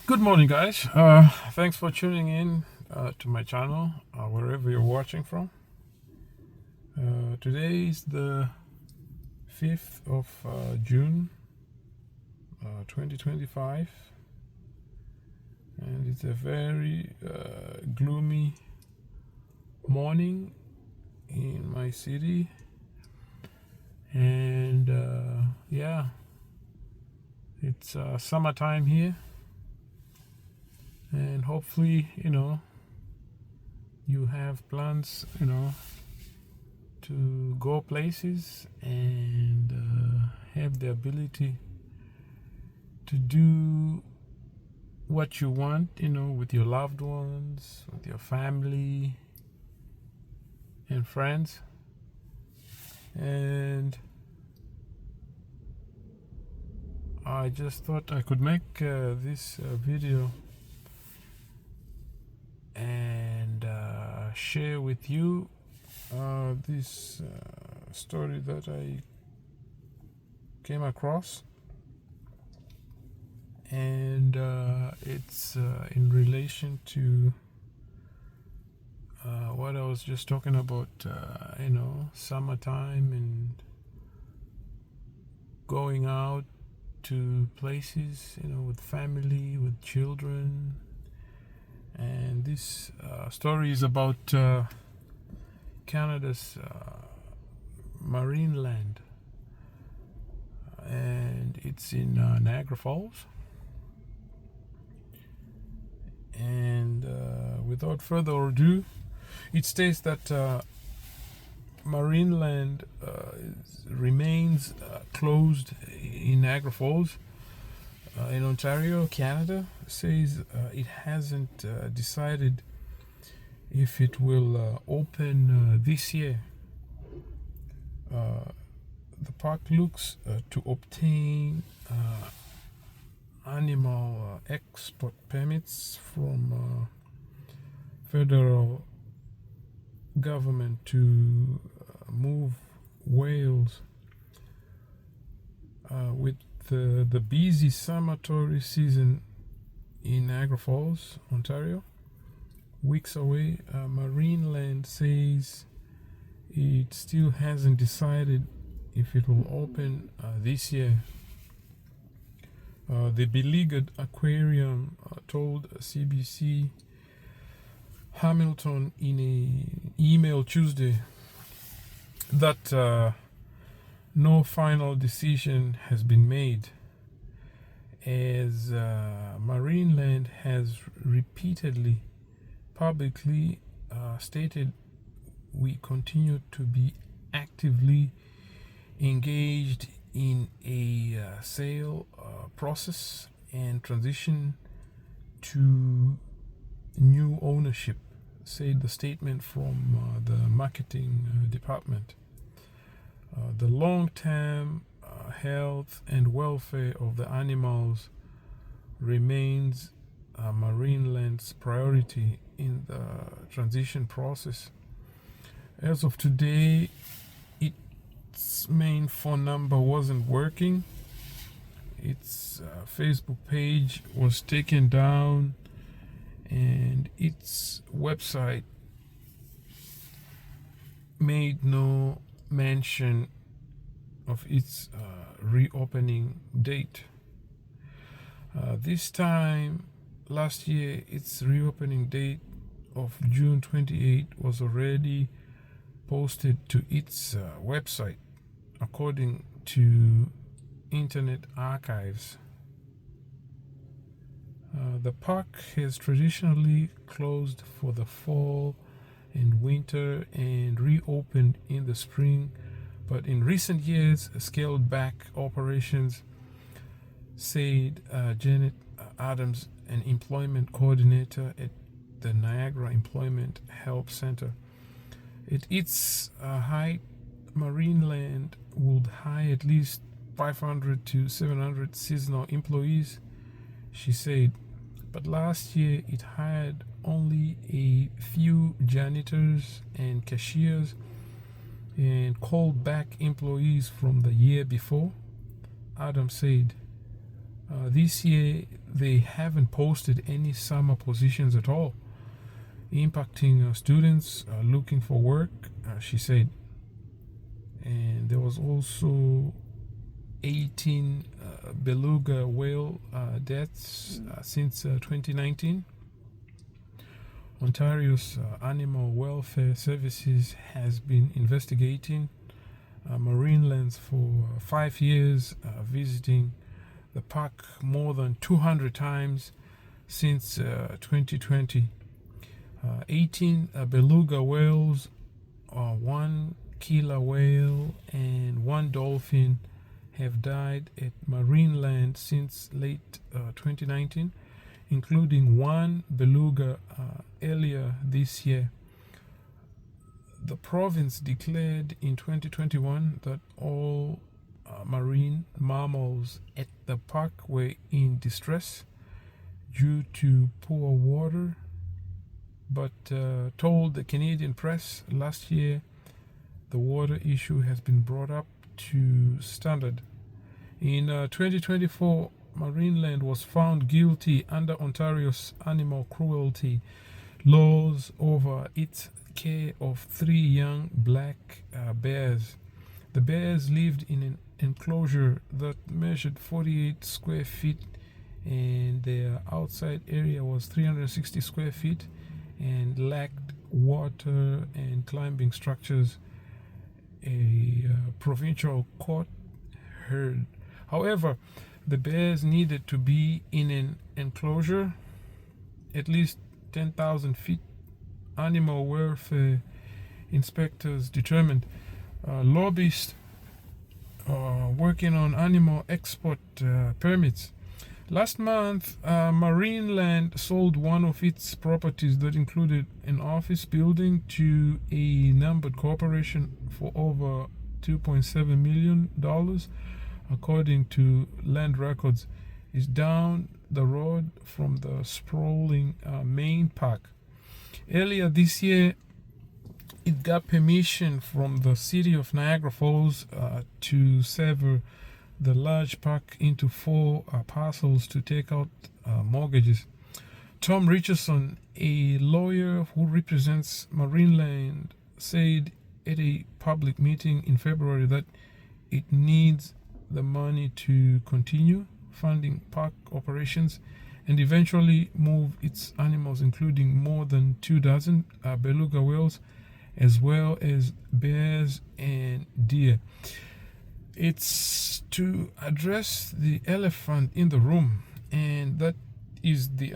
Good morning, guys. Thanks for tuning in to my channel, wherever you're watching from. Today is the 5th of June 2025, and it's a very gloomy morning in my city. And yeah, it's summertime here. And hopefully, you have plans, to go places and have the ability to do what you want, with your loved ones, with your family and friends. And I just thought I could make this video and share with you this story that I came across, and it's in relation to what I was just talking about, summertime and going out to places, with family, with children. And this story is about Canada's Marineland, and it's in Niagara Falls. And without further ado, it states that Marineland remains closed in Niagara Falls in Ontario, Canada. Says it hasn't decided if it will open this year. The park looks to obtain animal export permits from federal government to move whales. With the busy summer tourist season in Niagara Falls, Ontario, weeks away, Marineland says it still hasn't decided if it will open this year. The beleaguered aquarium told CBC Hamilton in an email Tuesday that no final decision has been made, as Marineland has repeatedly publicly stated we continue to be actively engaged in a sale process and transition to new ownership, said the statement from the marketing department. The long-term health and welfare of the animals remains Marineland's priority in the transition process. As of today, its main phone number wasn't working. Its Facebook page was taken down, and its website made no mention of its reopening date. This time last year, its reopening date of June 28 was already posted to its website, according to Internet Archives. The park has traditionally closed for the fall and winter and reopened in the spring, but in recent years scaled back operations, said Janet Adams, an employment coordinator at the Niagara Employment Help Center. At its height, Marineland would hire at least 500 to 700 seasonal employees, she said, but last year it hired only a few janitors and cashiers and called back employees from the year before, Adams said. This year, they haven't posted any summer positions at all, impacting students looking for work, she said. And there was also 18 beluga whale deaths since 2019. Ontario's Animal Welfare Services has been investigating Marineland for 5 years, visiting the park more than 200 times since 2020. 18 beluga whales, 1 killer whale, and 1 dolphin have died at Marineland since late 2019, including 1 beluga earlier this year. The province declared in 2021 that all marine mammals at the park were in distress due to poor water, but told the Canadian press last year the water issue has been brought up to standard. In 2024, Marineland was found guilty under Ontario's animal cruelty laws over its care of 3 young black bears. The bears lived in an enclosure that measured 48 square feet, and their outside area was 360 square feet and lacked water and climbing structures, a provincial court heard. However, the bears needed to be in an enclosure at least 10,000 feet. Animal welfare inspectors determined. Lobbyists working on animal export permits. Last month, Marineland sold one of its properties that included an office building to a numbered corporation for over $2.7 million, according to land records. It's down the road from the sprawling main park. Earlier this year, it got permission from the city of Niagara Falls to sever the large park into 4 parcels to take out mortgages. Tom Richardson, a lawyer who represents Marineland, said at a public meeting in February that it needs the money to continue funding park operations and eventually move its animals, including more than 24 beluga whales, as well as bears and deer. It's to address the elephant in the room, and that is the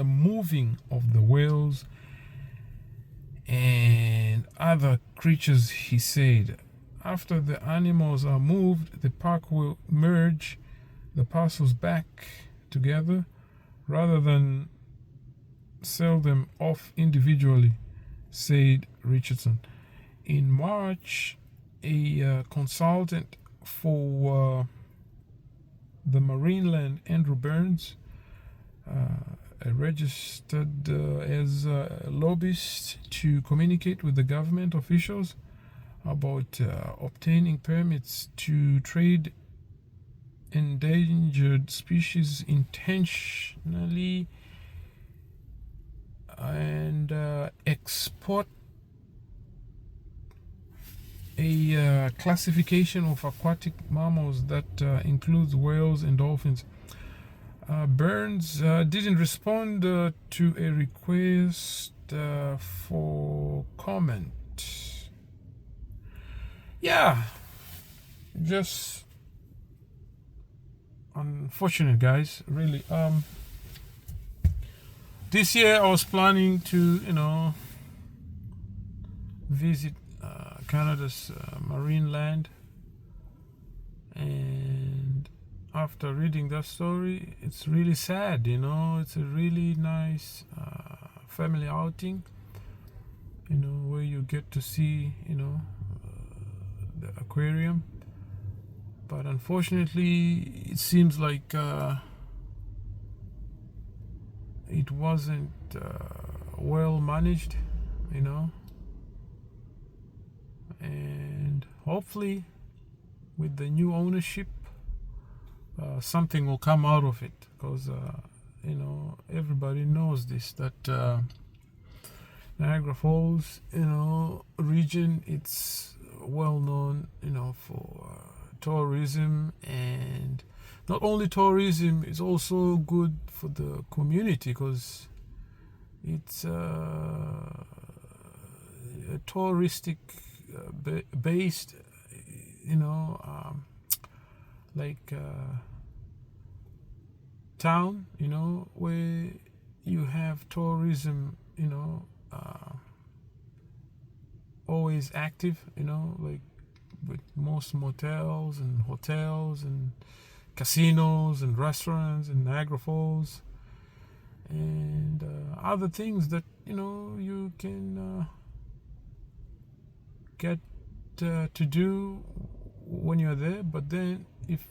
moving of the whales and other creatures, he said. After the animals are moved, the park will merge the parcels back together rather than sell them off individually, said Richardson. In March, a consultant for the Marineland, Andrew Burns, registered as a lobbyist to communicate with the government officials about obtaining permits to trade endangered species intentionally and export a classification of aquatic mammals that includes whales and dolphins. Burns didn't respond to a request for comment. Yeah, just unfortunate, guys, really. This year I was planning to, visit Canada's Marineland, and after reading that story, it's really sad. It's a really nice family outing, where you get to see the aquarium, but unfortunately it seems like it wasn't well managed, and hopefully with the new ownership, something will come out of it, because everybody knows this, that Niagara Falls region, it's well known for tourism, and not only tourism, it's also good for the community, because it's a touristic based like town, where you have tourism always active, like with most motels and hotels and casinos and restaurants in Niagara Falls, and other things that you can get to do when you're there. But then if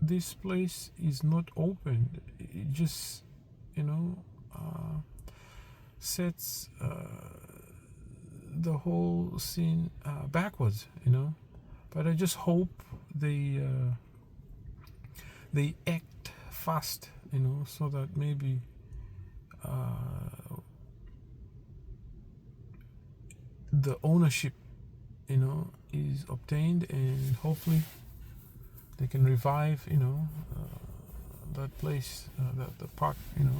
this place is not open, it just sets the whole scene backwards, but I just hope they act fast, so that maybe the ownership is obtained, and hopefully they can revive that place, the park in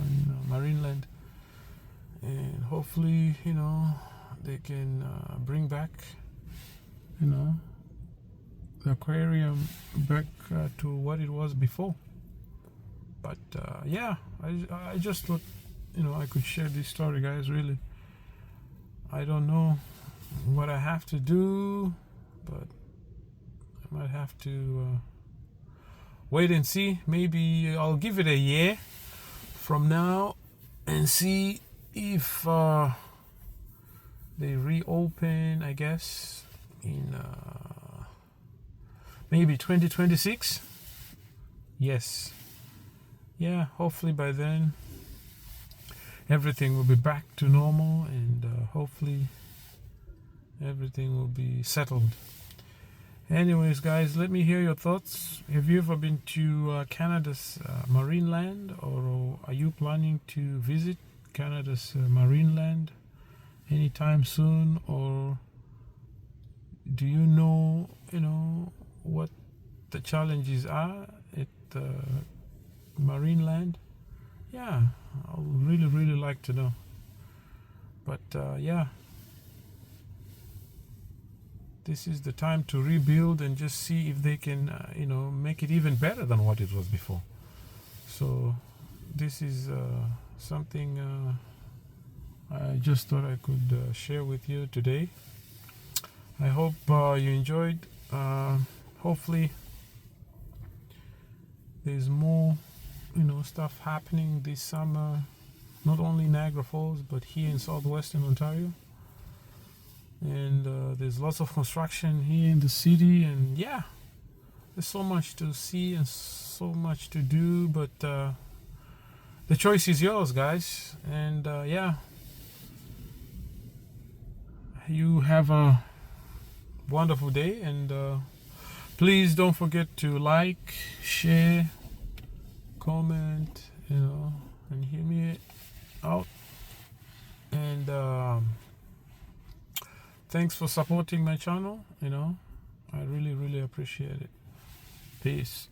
Marineland, and hopefully they can bring back the aquarium back to what it was before. But I just thought I could share this story, guys. Really, I don't know what I have to do, but I might have to wait and see. Maybe I'll give it a year from now and see if they reopen, I guess, in maybe 2026. Yes. Yeah, hopefully by then everything will be back to normal, and hopefully everything will be settled. Anyways, guys, let me hear your thoughts. Have you ever been to Canada's Marineland, or are you planning to visit Canada's Marineland anytime soon? Or do you know what the challenges are at Marineland? Yeah, I would really like to know. But this is the time to rebuild and just see if they can make it even better than what it was before. So this is something I just thought I could share with you today. I hope you enjoyed. Hopefully there's more stuff happening this summer, not only Niagara Falls, but here in southwestern Ontario. And there's lots of construction here in the city, and there's so much to see and so much to do, but the choice is yours, guys. And you have a wonderful day, and please don't forget to like, share, comment, and hear me out. And thanks for supporting my channel. I really appreciate it. Peace.